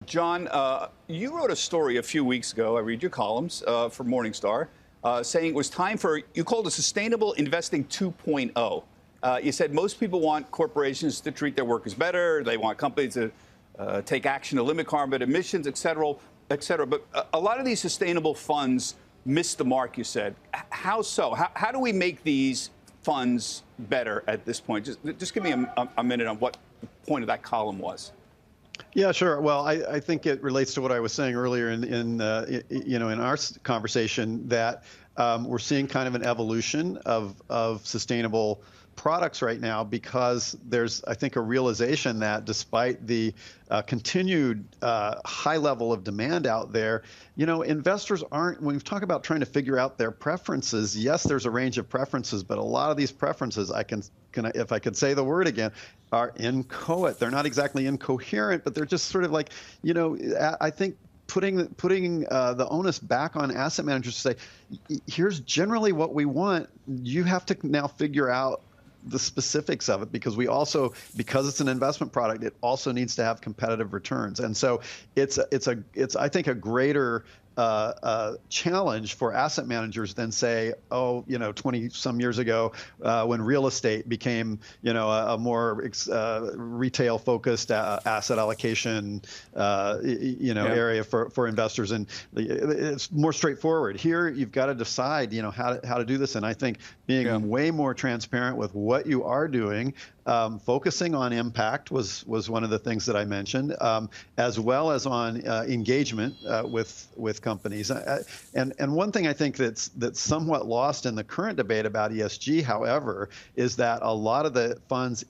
John, you wrote a story a few weeks ago. I read your columns for Morningstar, saying it was time for, you called it Sustainable Investing 2.0. You said most people want corporations to treat their workers better. They want companies to take action to limit carbon emissions, et cetera, et cetera. But a lot of these sustainable funds miss the mark, you said. How so? How do we make these funds better at this point? Just give me a minute on what the point of that column was. Yeah, sure. Well, I think it relates to what I was saying earlier in our conversation that we're seeing kind of an evolution of sustainable products right now because there's, I think, a realization that despite the continued high level of demand out there, investors aren't, when we talk about trying to figure out their preferences, yes, there's a range of preferences, but a lot of these preferences, if I could say the word again, are inchoate. They're not exactly incoherent, but they're just sort of like, I think putting the onus back on asset managers to say, here's generally what we want. You have to now figure out the specifics of it because it's an investment product, it also needs to have competitive returns. And so it's I think a greater challenge for asset managers than say, 20 some years ago when real estate became, a more retail focused asset allocation, area for investors. And it's more straightforward. Here, you've got to decide, how to do this. And I think being way more transparent with what you are doing, focusing on impact was one of the things that I mentioned, as well as on engagement with companies. And one thing I think that's somewhat lost in the current debate about ESG, however, is that a lot of the funds,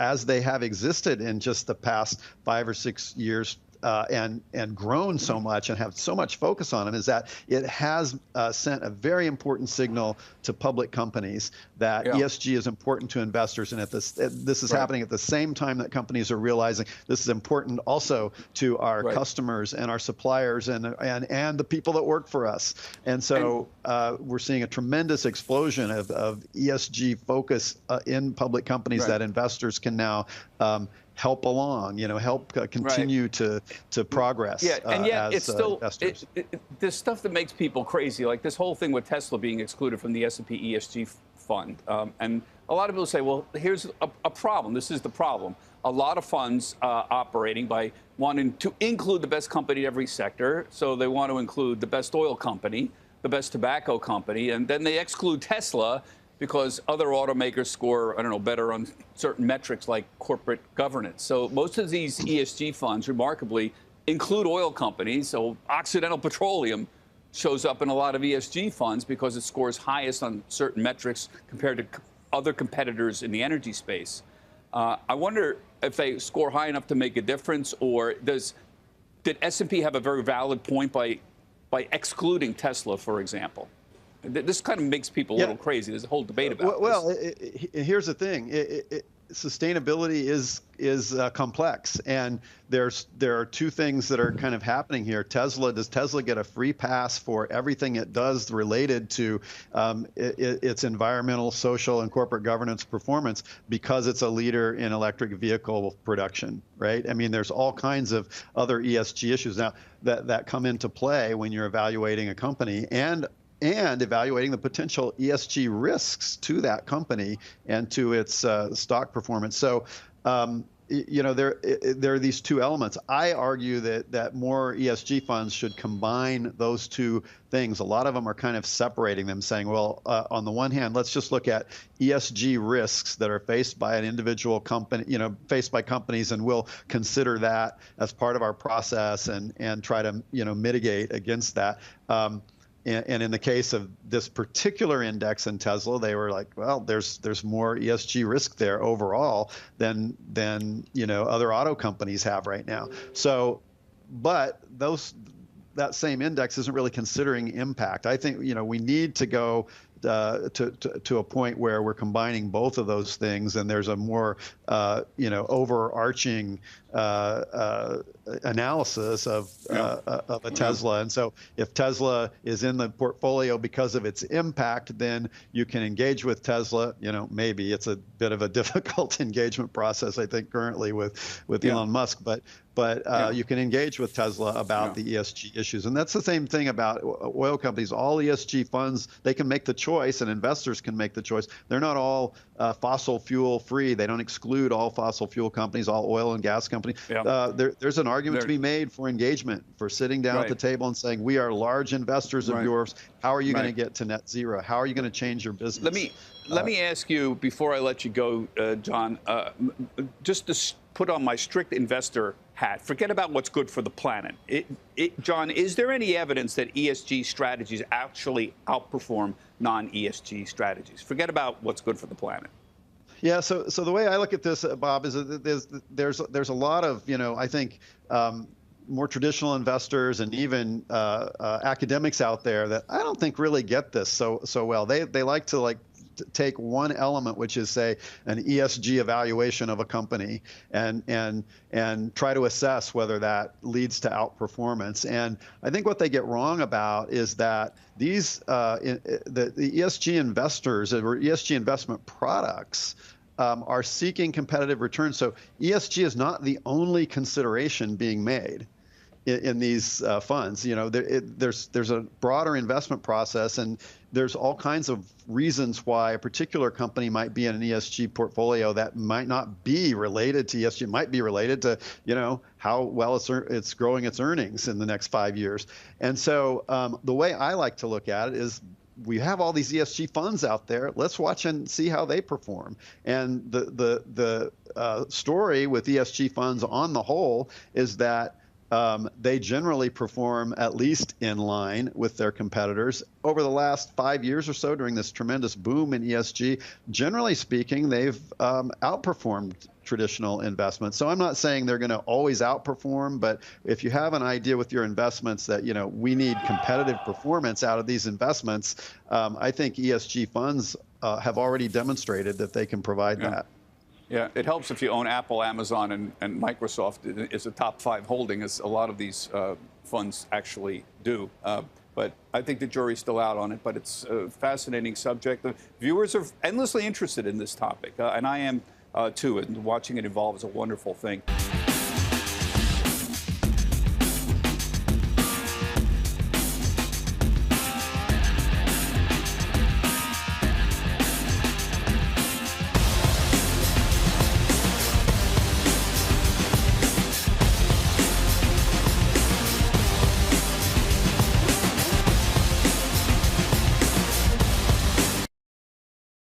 as they have existed in just the past 5 or 6 years, and grown so much and have so much focus on them, is that it has sent a very important signal to public companies that ESG is important to investors. And this is happening at the same time that companies are realizing this is important also to our customers and our suppliers and the people that work for us. And so we're seeing a tremendous explosion of ESG focus in public companies that investors can now help along, help continue to progress. Yeah, and yet as it's still investors. There's stuff that makes people crazy, like this whole thing with Tesla being excluded from the S&P ESG fund. And a lot of people say, well, here's a problem. This is the problem. A lot of funds operating by wanting to include the best company in every sector. So they want to include the best oil company, the best tobacco company, and then they exclude Tesla because other automakers score, better on certain metrics like corporate governance. So most of these ESG funds, remarkably, include oil companies. So Occidental Petroleum shows up in a lot of ESG funds because it scores highest on certain metrics compared to other competitors in the energy space. I wonder if they score high enough to make a difference, or did S&P have a very valid point by excluding Tesla, for example? This kind of makes people a little crazy. There's a whole debate about this. Here's the thing. Sustainability is complex, and there are two things that are kind of happening here. Does Tesla get a free pass for everything it does related to its environmental, social, and corporate governance performance because it's a leader in electric vehicle production, right? I mean, there's all kinds of other ESG issues now that come into play when you're evaluating a company and evaluating the potential ESG risks to that company and to its stock performance. So, there are these two elements. I argue that more ESG funds should combine those two things. A lot of them are kind of separating them, saying, well, on the one hand, let's just look at ESG risks that are faced by an individual company, faced by companies, and we'll consider that as part of our process and try to, mitigate against that. And in the case of this particular index in Tesla, they were like, well, there's more ESG risk there overall than other auto companies have right now. So, but that same index isn't really considering impact. I think we need to go to a point where we're combining both of those things, and there's a more overarching analysis of a Tesla. And so if Tesla is in the portfolio because of its impact, then you can engage with Tesla. Maybe it's a bit of a difficult engagement process, I think, currently with Elon Musk, but you can engage with Tesla about the ESG issues. And that's the same thing about oil companies. All ESG funds, they can make the choice, and investors can make the choice. They're not all fossil fuel free. They don't exclude all fossil fuel companies, all oil and gas companies. There's an argument to be made for engagement, for sitting down at the table and saying, we are large investors of yours. How are you going to get to net zero? How are you going to change your business? Let me ask you, before I let you go, John, just to put on my strict investor hat, forget about what's good for the planet. John, is there any evidence that ESG strategies actually outperform non-ESG strategies? Forget about what's good for the planet. Yeah, so the way I look at this, Bob, is that there's a lot of, I think, more traditional investors and even academics out there that I don't think really get this so well. They like to take one element, which is, say, an ESG evaluation of a company, and try to assess whether that leads to outperformance. And I think what they get wrong about is that these the ESG investors or ESG investment products are seeking competitive returns. So ESG is not the only consideration being made in these funds. There's a broader investment process, and there's all kinds of reasons why a particular company might be in an ESG portfolio that might not be related to ESG. It might be related to, how well it's growing its earnings in the next 5 years. And so the way I like to look at it is, we have all these ESG funds out there. Let's watch and see how they perform. And the story with ESG funds on the whole is that they generally perform at least in line with their competitors. Over the last 5 years or so, during this tremendous boom in ESG, generally speaking, they've outperformed traditional investments. So I'm not saying they're going to always outperform, but if you have an idea with your investments that, we need competitive performance out of these investments, I think ESG funds have already demonstrated that they can provide that. Yeah, it helps if you own Apple, Amazon, and Microsoft is a top 5 holding, as a lot of these funds actually do. But I think the jury's still out on it, but it's a fascinating subject. The viewers are endlessly interested in this topic, and I am too, and watching it evolve is a wonderful thing.